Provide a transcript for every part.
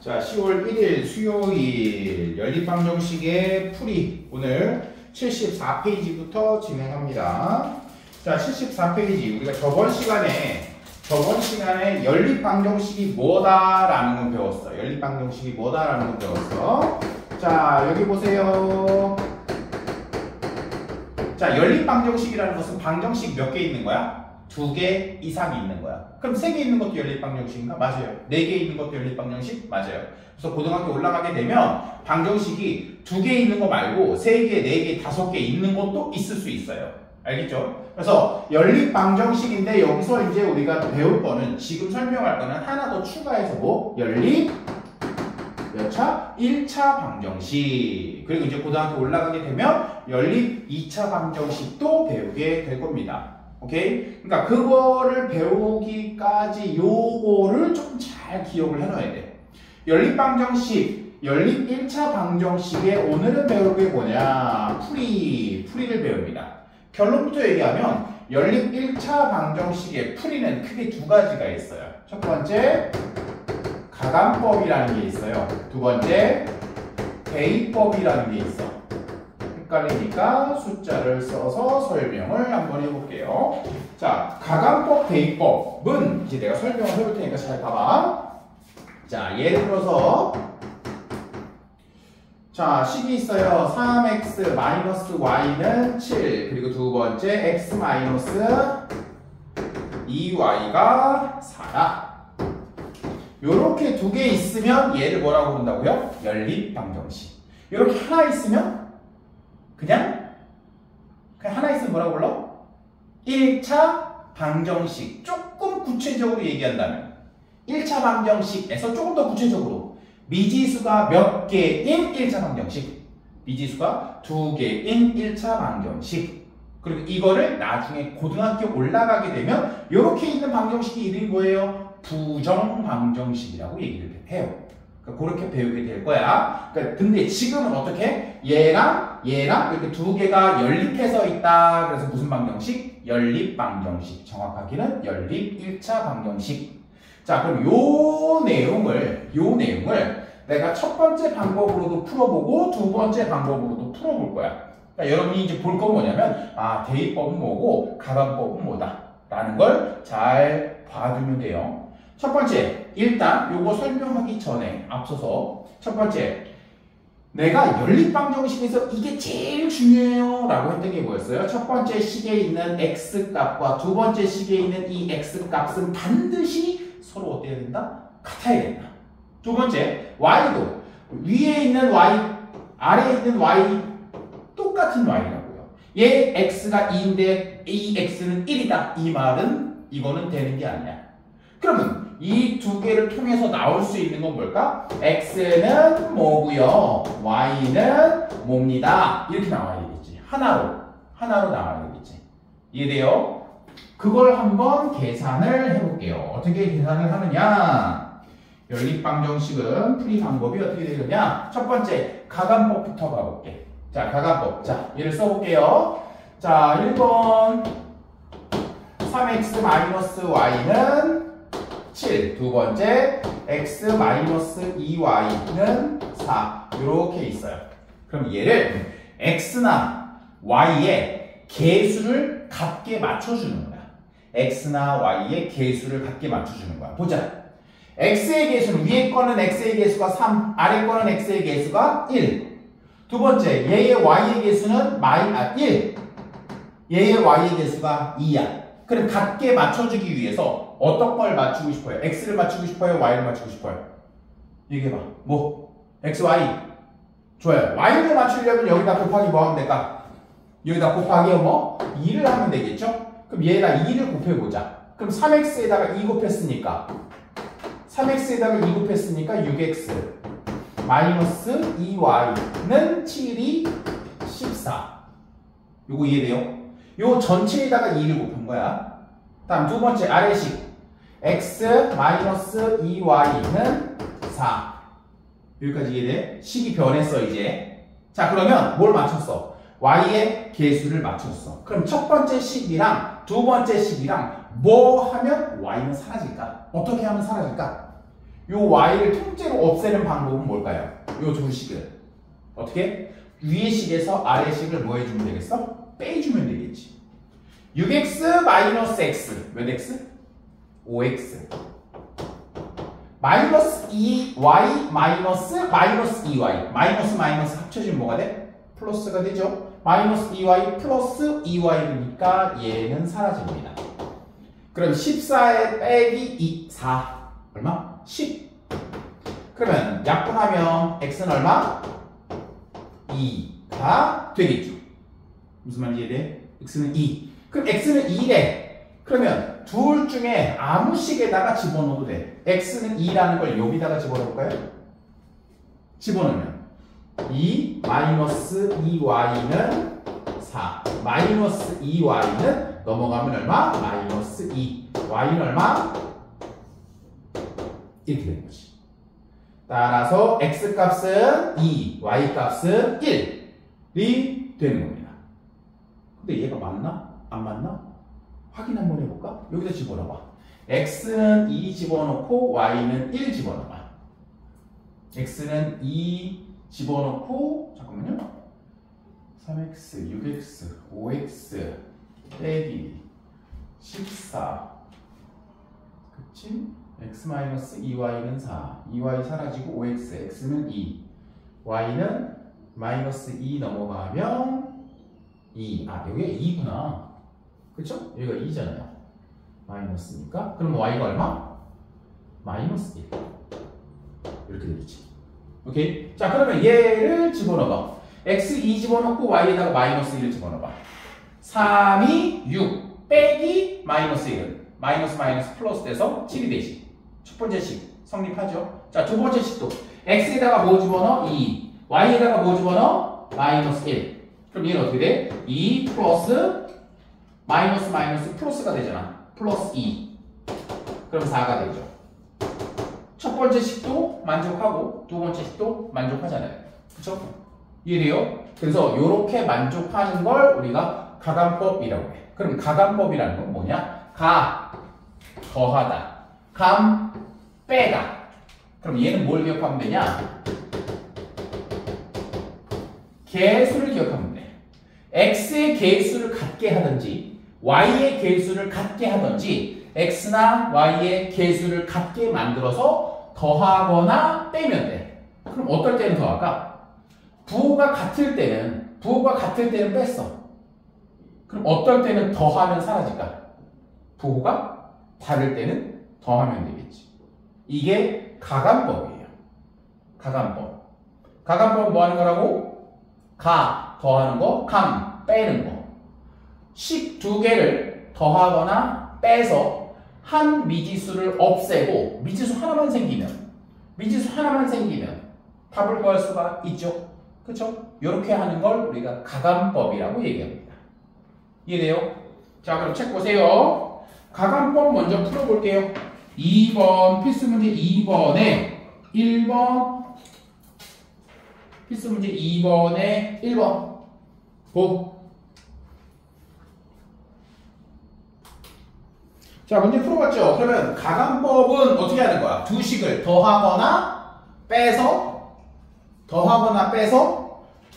자, 10월 1일 수요일 연립방정식의 풀이 오늘 74페이지부터 진행합니다. 자, 74페이지 우리가 저번 시간에 연립방정식이 뭐다라는 건 배웠어. 연립방정식이 뭐다라는 건 배웠어. 자, 여기 보세요. 자, 연립방정식이라는 것은 방정식 몇 개 있는 거야? 2개 이상이 있는 거야. 그럼 3개 있는 것도 연립방정식인가? 맞아요. 4개 있는 것도 연립방정식? 맞아요. 그래서 고등학교 올라가게 되면 방정식이 2개 있는 거 말고 3개, 4개, 5개 있는 것도 있을 수 있어요. 알겠죠? 그래서 연립방정식인데 여기서 이제 우리가 배울 거는 지금 설명할 거는 하나 더 추가해서 뭐? 연립 몇 차? 1차 방정식. 그리고 이제 고등학교 올라가게 되면 연립 2차 방정식도 배우게 될 겁니다. 오케이? 그러니까 그거를 배우기까지 요거를 좀 잘 기억을 해놔야 돼. 연립방정식, 연립 1차 방정식에 오늘은 배울 게 뭐냐? 풀이를 배웁니다. 결론부터 얘기하면 연립 1차 방정식의 풀이는 크게 2가지가 있어요. 첫 번째, 가감법이라는 게 있어요. 두 번째, 대입법이라는 게 있어. 헷갈리니까 숫자를 써서 설명을 한번 해볼게요. 자, 가감법, 대입법은 이제 내가 설명을 해볼 테니까 잘 봐봐. 자, 예를 들어서 자, 식이 있어요. 3x 마이너스 y는 7. 그리고 두 번째 x 마이너스 2y가 4다. 요렇게 2개 있으면 얘를 뭐라고 부른다고요? 연립방정식. 요렇게 하나 있으면 그냥 하나 있으면 뭐라고 불러? 1차 방정식. 조금 구체적으로 얘기한다면 1차 방정식에서 조금 더 구체적으로 미지수가 몇 개인 1차 방정식, 미지수가 2개인 1차 방정식. 그리고 이거를 나중에 고등학교 올라가게 되면 이렇게 있는 방정식이 이름이 뭐예요? 부정방정식이라고 얘기를 해요. 그러니까 그렇게 배우게 될 거야. 그러니까 근데 지금은 어떻게? 얘랑 이렇게 2개가 연립해서 있다. 그래서 무슨 방정식? 연립방정식. 정확하게는 연립 1차 방정식. 자, 그럼 요 내용을 내가 첫 번째 방법으로도 풀어보고 두 번째 방법으로도 풀어볼 거야. 그러니까 여러분이 이제 볼 건 뭐냐면, 대입법은 뭐고 가감법은 뭐다 라는 걸 잘 봐두면 돼요. 첫 번째, 일단 요거 설명하기 전에 앞서서 첫 번째, 내가 연립방정식에서 이게 제일 중요해요 라고 했던 게 뭐였어요? 첫 번째 식에 있는 x값과 두 번째 식에 있는 이 x값은 반드시 서로 어때야 된다? 같아야 된다. 두 번째, y도 위에 있는 y, 아래에 있는 y 똑같은 y라고요. 얘 x가 2인데 이 x는 1이다. 이 말은 이거는 되는 게 아니야. 그러면 이 2개를 통해서 나올 수 있는 건 뭘까? x는 뭐고요? y는 뭡니다. 이렇게 나와야 되겠지. 하나로 나와야 되겠지. 이해돼요? 그걸 한번 계산을 해볼게요. 어떻게 계산을 하느냐? 연립방정식은 풀이 방법이 어떻게 되느냐? 첫 번째, 가감법부터 가볼게. 자, 가감법. 자, 얘를 써볼게요. 자, 1번 3x 마이너스 y는 7. 두 번째, x 마이너스 2y는 4. 이렇게 있어요. 그럼 얘를 x나 y의 개수를 같게 맞춰주는 거야. x나 y의 개수를 같게 맞춰주는 거야. 보자. x의 개수는 위에 거는 x의 개수가 3, 아래 거는 x의 개수가 1. 두 번째, 얘의 y의 개수는 1. 얘의 y의 개수가 2야. 그럼 같게 맞춰주기 위해서 어떤 걸 맞추고 싶어요? x를 맞추고 싶어요? y를 맞추고 싶어요? 얘기해봐. 뭐? x, y. 좋아요. y를 맞추려면 여기다 곱하기 뭐 하면 될까? 여기다 곱하기 뭐? 2를 하면 되겠죠? 그럼 얘에다 2를 곱해보자. 그럼 3x에다가 2 곱했으니까 6x 마이너스 2y는 7이 14. 요거 이해돼요? 요 전체에다가 2를 곱한 거야. 다음 두 번째 아래식 x 마이너스 2y는 4. 여기까지 이해돼? 식이 변했어 이제. 자, 그러면 뭘 맞췄어? y의 개수를 맞췄어. 그럼 첫 번째 식이랑 두 번째 식이랑 뭐 하면 y는 사라질까? 어떻게 하면 사라질까? 요 y를 통째로 없애는 방법은 뭘까요? 요 두 식을 어떻게? 위의 식에서 아래 식을 뭐 해주면 되겠어? 빼주면 되겠지. 6x 마이너스 x 몇 x? 5x 마이너스 2y 마이너스 2y 마이너스 마이너스 합쳐지면 뭐가 돼? 플러스가 되죠. 마이너스 2y 플러스 2y니까 얘는 사라집니다. 그럼 14에 빼기 2, 4 얼마? 10. 그러면 약분하면 x는 얼마? 2가 되겠죠. 무슨 말인지 이해돼? x는 2. 그럼 x는 2래. 그러면 둘 중에 아무 식에다가 집어넣어도 돼. x는 2라는 걸 여기다가 집어넣을까요? 집어넣으면 2 마이너스 2y는 4 마이너스 2y는 넘어가면 얼마? 마이너스 2 y는 얼마? 이렇게 되는 거지. 따라서 x값은 2 y값은 1이 되는 겁니다. 근데 얘가 맞나? 안 맞나? 확인 한번 해볼까? 여기다 집어넣어봐. x는 2 집어넣고 y는 1 집어넣어봐. x는 2 집어넣고 잠깐만요. 3x, 6x, 5x 빼기 14 그치? x-2y는 4 2y 사라지고 5x, x는 2 y는 마이너스 2 넘어가면 2 여기가 2구나 그쵸? 여기가 2잖아요. 마이너스니까. 그럼 y가 얼마? 마이너스 1. 이렇게 되겠지. 오케이? 자, 그러면 얘를 집어넣어봐. x 2 집어넣고 y에다가 마이너스 1을 집어넣어봐. 3이 6 빼기 마이너스 1은 마이너스 마이너스 플러스 돼서 7이 되지. 첫 번째 식 성립하죠. 자, 두 번째 식도 x에다가 뭐 집어넣어? 2. y에다가 뭐 집어넣어? 마이너스 1. 그럼 얘는 어떻게 돼? 2 플러스 마이너스 마이너스 플러스가 되잖아. 플러스 2. 그럼 4가 되죠. 첫 번째 식도 만족하고 두 번째 식도 만족하잖아요. 그쵸? 이해돼요? 그래서 이렇게 만족하는 걸 우리가 가감법이라고 해. 그럼 가감법이라는 건 뭐냐? 가, 더하다. 감, 빼다. 그럼 얘는 뭘 기억하면 되냐? 개수를 기억하면 돼. x의 개수를 같게 하든지 y의 개수를 같게 하든지 x나 y의 개수를 같게 만들어서 더하거나 빼면 돼. 그럼 어떨 때는 더할까? 부호가 같을 때는 뺐어. 그럼 어떨 때는 더하면 사라질까? 부호가 다를 때는 더하면 되겠지. 이게 가감법이에요. 가감법. 가감법은 뭐 하는 거라고? 가, 더하는 거, 감, 빼는 거. 식 두 개를 더하거나 빼서 한 미지수를 없애고 미지수 하나만 생기면 답을 구할 수가 있죠. 그쵸? 이렇게 하는 걸 우리가 가감법이라고 얘기합니다. 이해돼요? 자, 그럼 책 보세요. 가감법 먼저 풀어볼게요. 2번 필수문제 2번에 1번 필수문제 2번에 1번 보. 자, 문제 풀어봤죠? 그러면 가감법은 어떻게 하는 거야? 두 식을 더하거나 빼서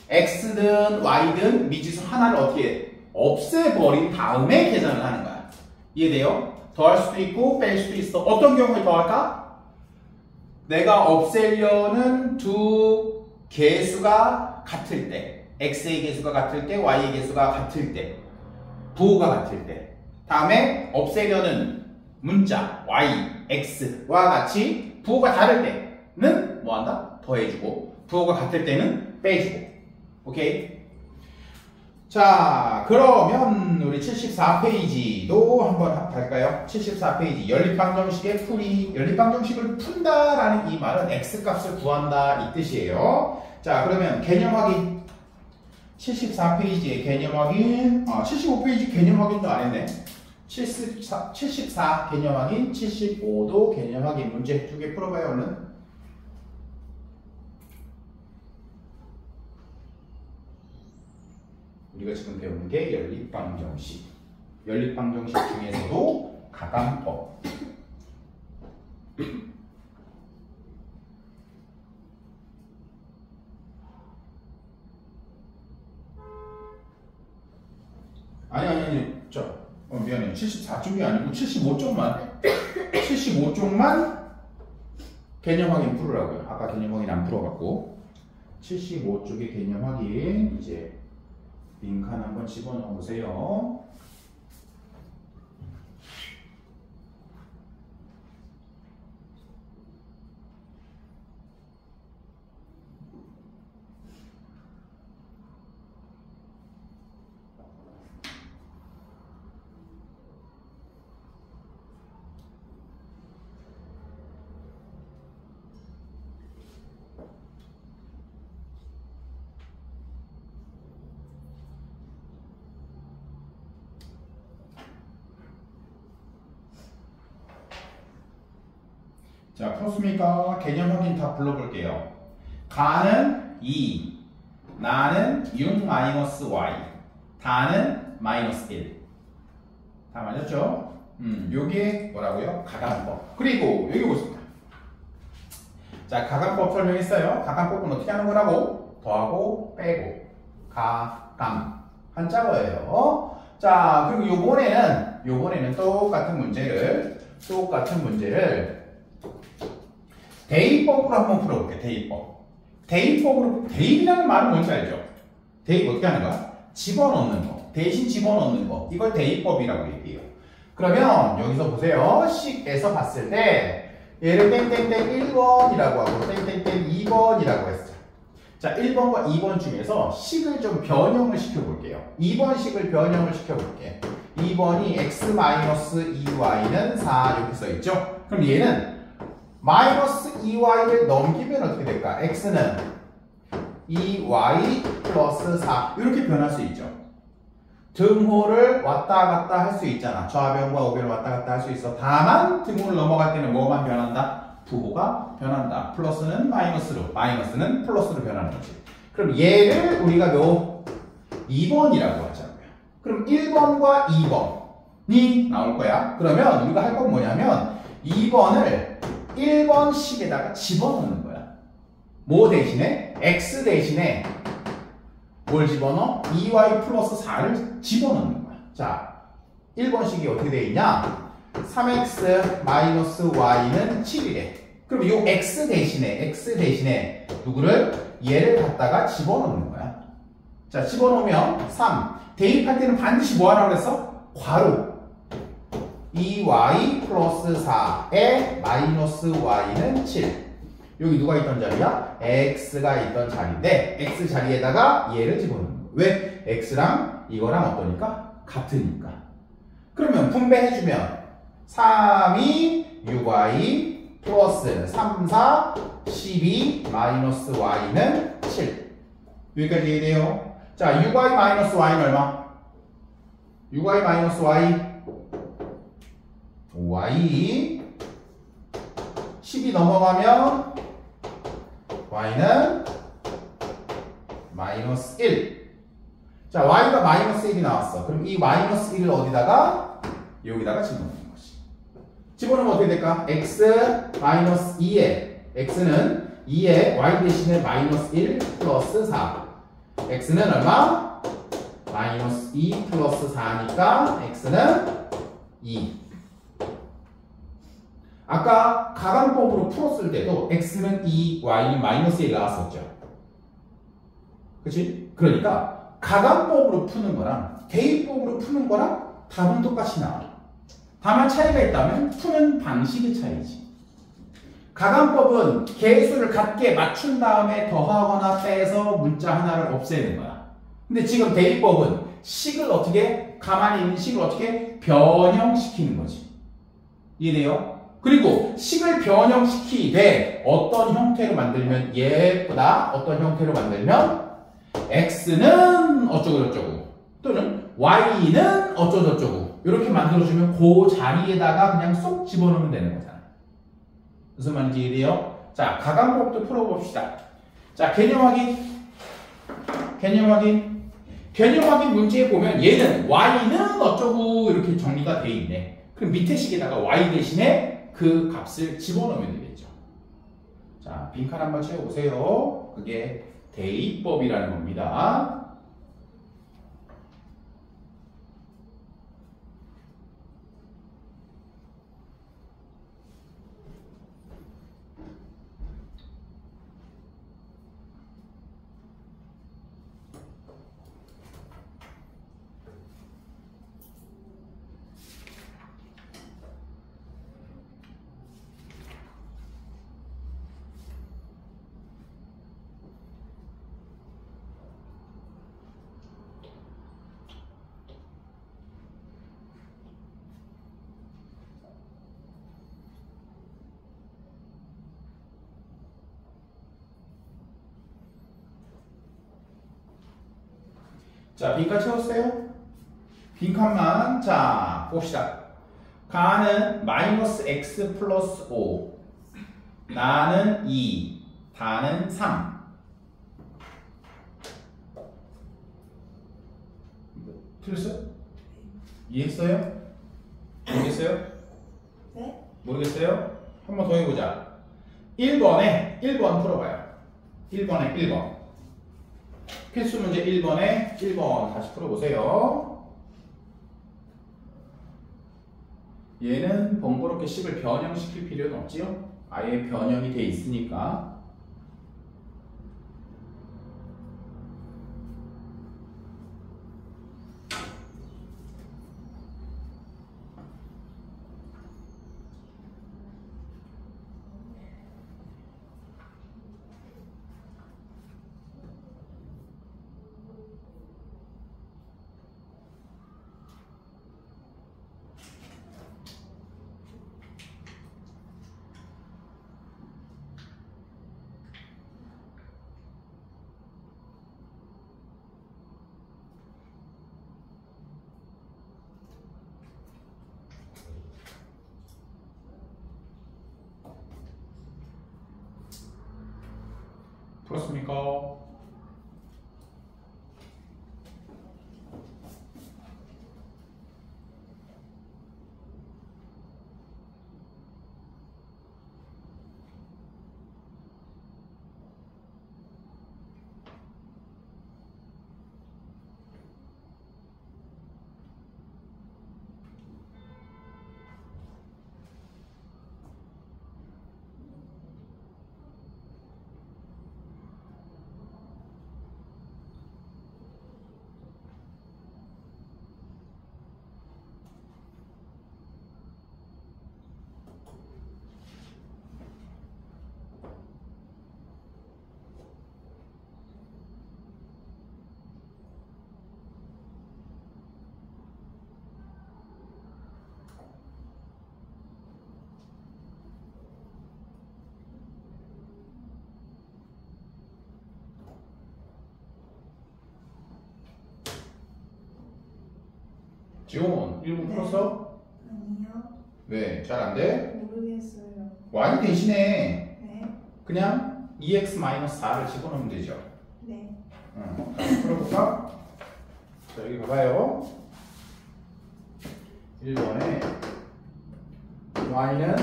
x든 y든 미지수 하나를 어떻게 없애버린 다음에 계산을 하는 거야. 이해돼요? 더할 수도 있고 뺄 수도 있어. 어떤 경우에 더할까? 내가 없애려는 두 개수가 같을 때, x의 개수가 같을 때, y의 개수가 같을 때, 부호가 같을 때, 다음에 없애려는 문자 y, x와 같이 부호가 다를 때는 뭐한다? 더해주고 부호가 같을 때는 빼주고. 오케이? 자, 그러면 우리 74페이지도 한번 갈까요? 74페이지 연립방정식의 풀이. 연립방정식을 푼다라는 이 말은 x값을 구한다 이 뜻이에요. 자, 그러면 개념 확인. 74페이지의 개념 확인. 75페이지 개념 확인도 안 했네. 74 개념 확인, 75도 개념 확인. 문제 두 개 풀어봐요, 얼른. 우리가 지금 배우는 게 연립방정식. 연립방정식 중에서도 가감법. 74쪽이 아니고 75쪽만 75쪽만 개념 확인 풀으라고요. 아까 개념 확인 안 풀어갖고 75쪽의 개념 확인 이제 빈칸 한번 집어넣어 보세요. 자, 풀었습니까? 개념 확인 다 불러볼게요. 가는 2, 나는 6-y, 다는 -1. 다 맞았죠? 요게 뭐라고요? 가감법. 그리고 여기 보세요. 자, 가감법 설명했어요. 가감법은 어떻게 하는 거라고? 더하고, 빼고, 가감. 한자어예요. 자, 그리고 요번에는 똑같은 문제를 대입법으로 한번 풀어볼게요. 대입법으로, 대입이라는 말은 뭔지 알죠? 대입 어떻게 하는 거야? 집어넣는 거. 대신 집어넣는 거. 이걸 대입법이라고 얘기해요. 그러면 여기서 보세요. 식에서 봤을 때 얘를 땡땡땡 1번이라고 하고 땡땡땡 2번이라고 했어요. 자, 1번과 2번 중에서 식을 좀 변형을 시켜볼게요. 2번 식을 변형을 시켜볼게요. 2번이 x-2y는 4 이렇게 써있죠? 그럼 얘는 -2y를 넘기면 어떻게 될까? x는 2y 플러스 4 이렇게 변할 수 있죠. 등호를 왔다 갔다 할 수 있잖아. 좌변과 우변을 왔다 갔다 할 수 있어. 다만 등호를 넘어갈 때는 뭐만 변한다? 부호가 변한다. 플러스는 마이너스로, 마이너스는 플러스로 변하는 거지. 그럼 얘를 우리가 요 2번이라고 하자고요. 그럼 1번과 2번이 나올 거야. 그러면 우리가 할 건 뭐냐면 2번을 1번식에다가 집어넣는 거야. 뭐 대신에? x 대신에 뭘 집어넣어? 2y 플러스 4를 집어넣는 거야. 자, 1번식이 어떻게 돼 있냐? 3x 마이너스 y는 7이래. 그럼 이 x 대신에 누구를? 얘를 갖다가 집어넣는 거야. 자, 집어넣으면 3. 대입할 때는 반드시 뭐 하라고 그랬어? 괄호. 2y 플러스 4에 마이너스 y는 7. 여기 누가 있던 자리야? x가 있던 자리인데 x 자리에다가 얘를 집어넣는 거야. 왜? x랑 이거랑 어떠니까? 같으니까. 그러면 분배해주면 3이 6y 플러스 3, 4, 12 마이너스 y는 7. 여기까지 이해돼요? 자, 6y 마이너스 y는 얼마? 6y 마이너스 y y 10이 넘어가면 y는 마이너스 1. 자, y가 마이너스 1이 나왔어. 그럼 이 마이너스 1을 어디다가? 여기다가 집어넣는 거지. 집어넣으면 어떻게 될까? x 마이너스 2에 x는 2에 y 대신에 마이너스 1 플러스 4. x는 얼마? 마이너스 2 플러스 4니까 x는 2. 아까 가감법으로 풀었을 때도 x는 2, y는 마이너스 1 나왔었죠. 그치? 그러니까 가감법으로 푸는 거랑 대입법으로 푸는 거랑 답은 똑같이 나와. 다만 차이가 있다면 푸는 방식의 차이지. 가감법은 개수를 같게 맞춘 다음에 더하거나 빼서 문자 하나를 없애는 거야. 근데 지금 대입법은 식을 어떻게, 가만히 있는 식을 어떻게 변형시키는 거지. 이해돼요? 그리고 식을 변형시키되 어떤 형태로 만들면 예쁘다, 어떤 형태로 만들면 x는 어쩌고저쩌고 또는 y는 어쩌고저쩌고 이렇게 만들어주면 그 자리에다가 그냥 쏙 집어넣으면 되는 거잖아. 무슨 말인지 이해돼요? 자, 가감법도 풀어봅시다. 자, 개념 확인 문제에 보면 얘는 y는 어쩌고 이렇게 정리가 돼 있네. 그럼 밑에 식에다가 y 대신에 그 값을 집어넣으면 되겠죠. 자, 빈칸 한번 채워보세요. 그게 대입법이라는 겁니다. 자, 빈칸 채웠어요? 빈칸만 자 봅시다. 가는 마이너스 x 플러스 5, 나는 2, 다는 3. 틀렸어요? 이해했어요? 모르겠어요? 네? 모르겠어요? 한 번 더 해보자. 1번에 1번 풀어봐요. 1번에 1번. 필수 문제 1번에 1번 다시 풀어보세요. 얘는 번거롭게 식을 변형시킬 필요는 없지요? 아예 변형이 돼 있으니까. 그렇습니까? 지원 1분 네. 풀었어? 아니요. 왜? 잘 안 돼? 모르겠어요. y 대신에 네. 그냥 2x-4를 집어넣으면 되죠. 네. 자, 풀어볼까? 자, 여기 봐봐요. 1번에 y는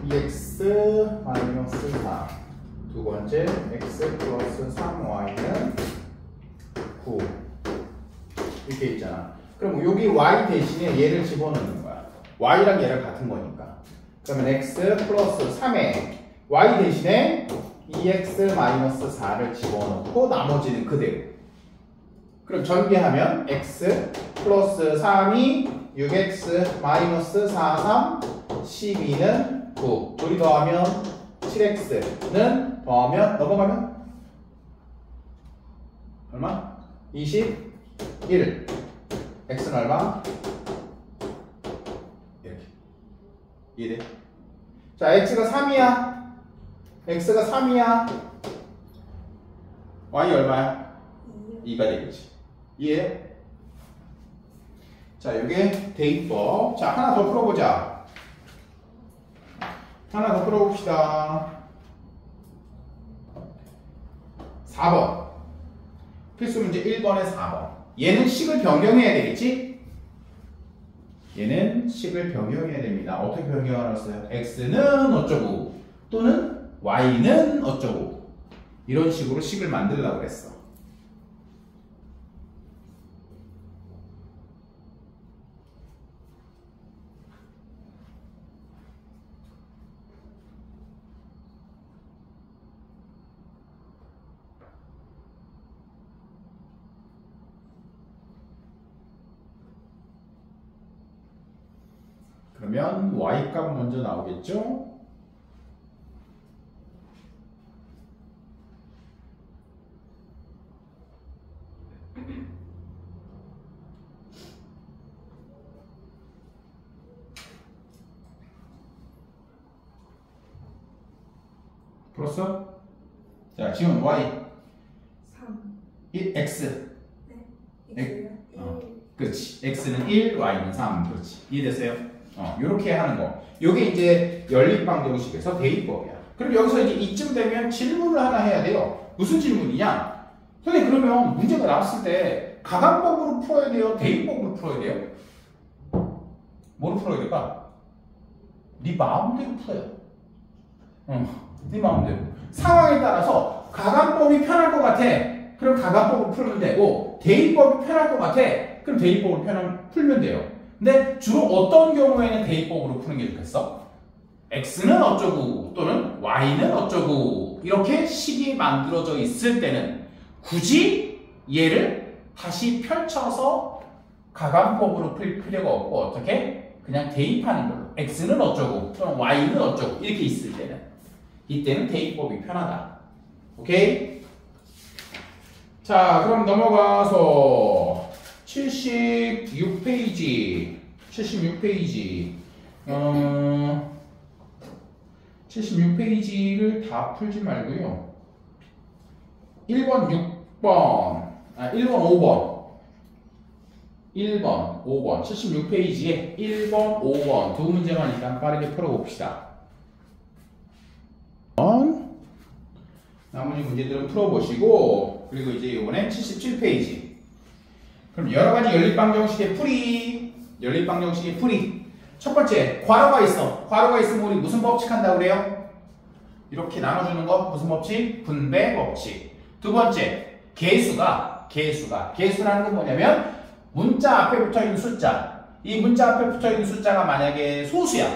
2x-4, 두 번째 x 플러스 3y는 9 이렇게 있잖아. 그럼 여기 y 대신에 얘를 집어넣는 거야. y랑 얘랑 같은 거니까. 그러면 x 플러스 3에 y 대신에 2x-4를 집어넣고 나머지는 그대로. 그럼 전개하면 x 플러스 3이 6x-4, 3, 12는 9. 둘이 더하면 7x는 더하면 넘어가면 얼마? 21. x는 얼마? 이렇게. 이해돼? 자, x가 3이야. x가 3이야. y 얼마야? 2가 되겠지. 이해? 자, 이게 대입법. 자, 하나 더 풀어보자. 하나 더 풀어봅시다. 4번. 필수 문제 1번에 4번. 얘는 식을 변경해야 되겠지? 얘는 식을 변경해야 됩니다. 어떻게 변경하랬어요? x는 어쩌고 또는 y는 어쩌고 이런 식으로 식을 만들려고 그랬어. 그러면 y값 먼저 나오겠죠? 풀었어? 자, 지금 y 3. 1x 네. X요? 그렇지. x는 1, y는 3. 그렇지. 이해됐어요? 요렇게 하는 거. 요게 이제 연립방정식에서 대입법이야. 그럼 여기서 이제 이쯤 되면 질문을 하나 해야 돼요. 무슨 질문이냐? 선생님, 그러면 문제가 나왔을 때 가감법으로 풀어야 돼요? 대입법으로 풀어야 돼요? 뭐로 풀어야 될까? 네 마음대로 풀어요. 네 마음대로. 상황에 따라서 가감법이 편할 것 같아. 그럼 가감법으로 풀면 되고, 대입법이 편할 것 같아. 그럼 대입법으로 풀면 돼요. 근데 주로 어떤 경우에는 대입법으로 푸는 게 좋겠어? x는 어쩌고 또는 y는 어쩌고 이렇게 식이 만들어져 있을 때는 굳이 얘를 다시 펼쳐서 가감법으로 풀 필요가 없고 어떻게? 그냥 대입하는 걸로 x는 어쩌고 또는 y는 어쩌고 이렇게 있을 때는 이때는 대입법이 편하다. 오케이? 자, 그럼 넘어가서 76페이지 76페이지를 다 풀지 말고요. 1번, 6번, 1번, 5번 1번, 5번 76페이지에 1번, 5번 두 문제만 일단 빠르게 풀어봅시다. 나머지 문제들은 풀어보시고 그리고 이제 이번엔 77페이지 그럼 여러가지 연립방정식의 풀이 첫 번째 괄호가 있어. 괄호가 있으면 우리 무슨 법칙 한다고 그래요? 이렇게 나눠주는 거 무슨 법칙? 분배 법칙. 두 번째 개수라는 건 뭐냐면 문자 앞에 붙어있는 숫자. 이 문자 앞에 붙어있는 숫자가 만약에 소수야.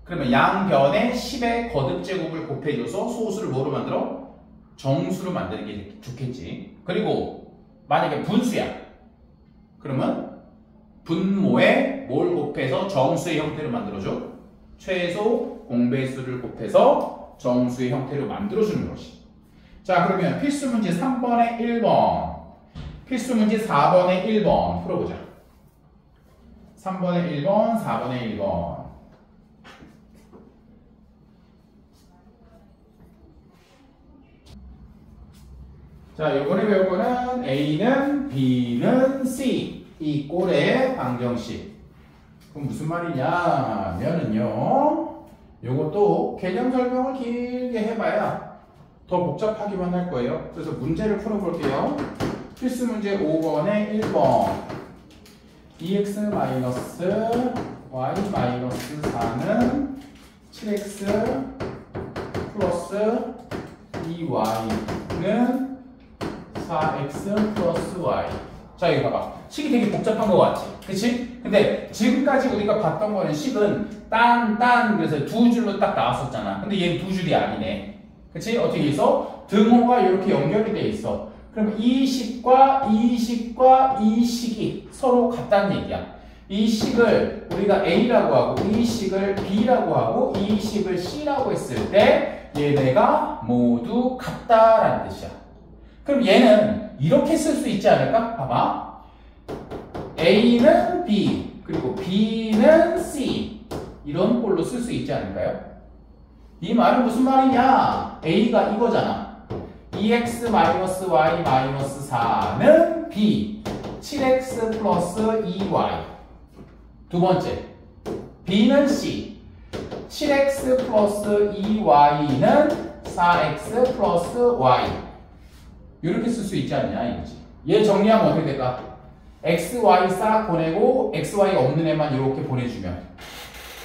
그러면 양변에 10의 거듭제곱을 곱해줘서 소수를 뭐로 만들어? 정수로 만드는 게 좋겠지. 그리고 만약에 분수야. 그러면 분모에 뭘 곱해서 정수의 형태로 만들어줘? 최소 공배수를 곱해서 정수의 형태로 만들어주는 것이. 자, 그러면 필수 문제 3번에 1번, 필수 문제 4번에 1번 풀어보자. 3번에 1번, 4번에 1번. 자, 이번에 배울 거는 A는 B는 C. 이 꼴의 방정식. 그럼 무슨 말이냐면은요. 요것도 개념 설명을 길게 해봐야 더 복잡하기만 할 거예요. 그래서 문제를 풀어볼게요. 필수 문제 5번에 1번. 2x-y-4는 7x 플러스 2y는 4x 플러스 y. 자, 이거 봐봐. 식이 되게 복잡한 것 같지? 그치? 근데 지금까지 우리가 봤던 거는 식은 딴 그래서 두 줄로 딱 나왔었잖아. 근데 얘는 두 줄이 아니네. 그치? 어떻게 있어? 등호가 이렇게 연결이 돼 있어. 그럼 이 식과 이 식이 서로 같다는 얘기야. 이 식을 우리가 A라고 하고 이 식을 B라고 하고 이 식을 C라고 했을 때 얘네가 모두 같다라는 뜻이야. 그럼 얘는 이렇게 쓸 수 있지 않을까? 봐봐. A는 B 그리고 B는 C 이런 꼴로 쓸 수 있지 않을까요? 이 말은 무슨 말이냐? A가 이거잖아. 2x-y-4는 B 7x 플러스 2y. 두 번째 B는 C 7x 플러스 2y는 4x 플러스 y. 이렇게 쓸 수 있지 않냐 이거지. 얘 정리하면 어떻게 될까? x, y 싹 보내고 x, y 없는 애만 이렇게 보내주면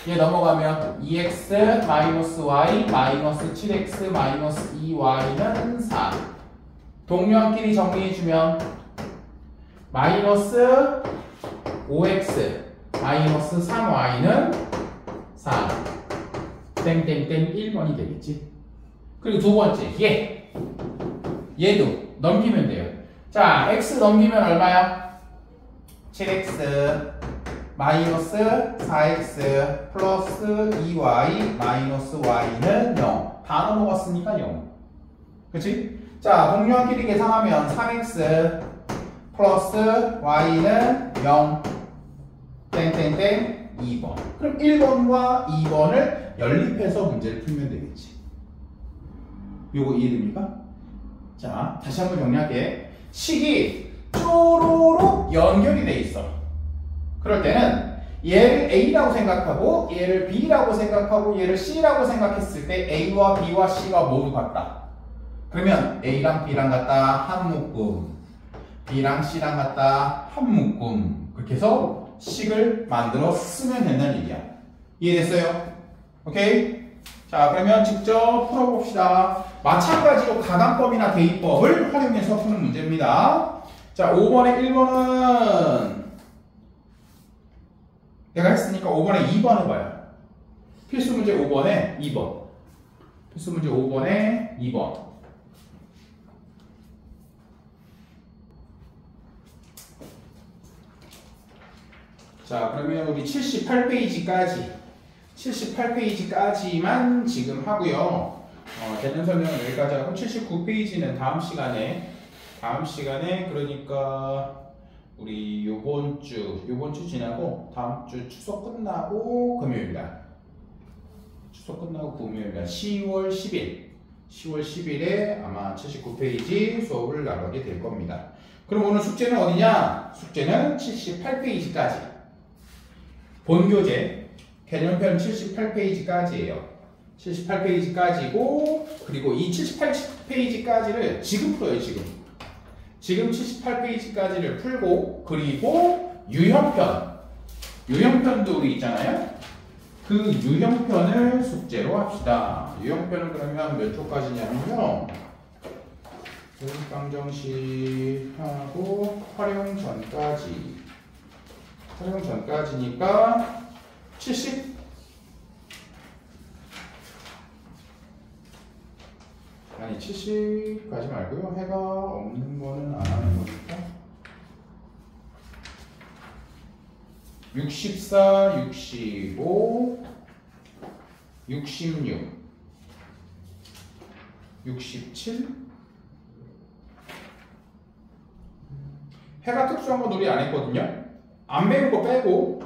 얘 넘어가면 2x 마이너스 y 마이너스 7x 마이너스 2y는 4. 동료끼리 정리해주면 마이너스 5x 마이너스 3y는 4. 땡땡땡 1번이 되겠지. 그리고 두 번째 얘도 넘기면 돼요. 자, x 넘기면 얼마야? 7x 마이너스 4x 플러스 2y 마이너스 y는 0. 다 넘어갔으니까 0. 그치? 자, 동료끼리 계산하면 3x 플러스 y는 0. 땡땡땡 2번. 그럼 1번과 2번을 연립해서 문제를 풀면 되겠지. 요거 이해됩니까? 자, 다시 한번 정리할게. 식이 쪼로로 연결이 돼 있어. 그럴 때는 얘를 A라고 생각하고 얘를 B라고 생각하고 얘를 C라고 생각했을 때 A와 B와 C가 모두 같다. 그러면 A랑 B랑 같다 한 묶음, B랑 C랑 같다 한 묶음, 그렇게 해서 식을 만들어 쓰면 된다는 얘기야. 이해됐어요? 오케이? 자, 그러면 직접 풀어봅시다. 마찬가지로 가강법이나 대입법을 활용해서 푸는 문제입니다. 자, 5번에 1번은 내가 했으니까 5번에 2번 해봐요. 필수 문제 5번에 2번. 필수 문제 5번에 2번. 자, 그러면 우리 78페이지까지만 지금 하고요. 개념 설명은 여기까지 하고 79페이지는 다음 시간에 그러니까 우리 요번 주 지나고 다음 주 추석 끝나고 금요일날 10월 10일에 아마 79페이지 수업을 나가게 될 겁니다. 그럼 오늘 숙제는 어디냐? 숙제는 78페이지까지. 본교재 개념편 78페이지까지예요. 78페이지까지고 그리고 이 78페이지까지를 지금 풀어요. 지금 78페이지까지를 풀고 그리고 유형편도 우리 있잖아요. 그 유형편을 숙제로 합시다. 유형편은 그러면 몇 초까지냐면요. 방정식하고 활용 전까지니까 70까지 말고요. 해가 없는 거는 안 하는 거니까 64, 65, 66, 67. 해가 특수한 건 우리 안 했거든요. 안 배운 거 빼고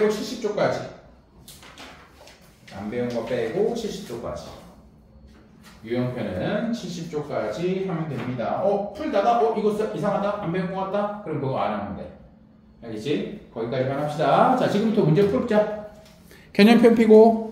70쪽까지. 안 배운 거 빼고 70쪽까지. 유형편은 70쪽까지 하면 됩니다. 풀다가 이거 이상하다? 안 배운 거 같다? 그럼 그거 안 하면 돼. 알겠지? 거기까지만 합시다. 자, 지금부터 문제 풀자. 개념편 피고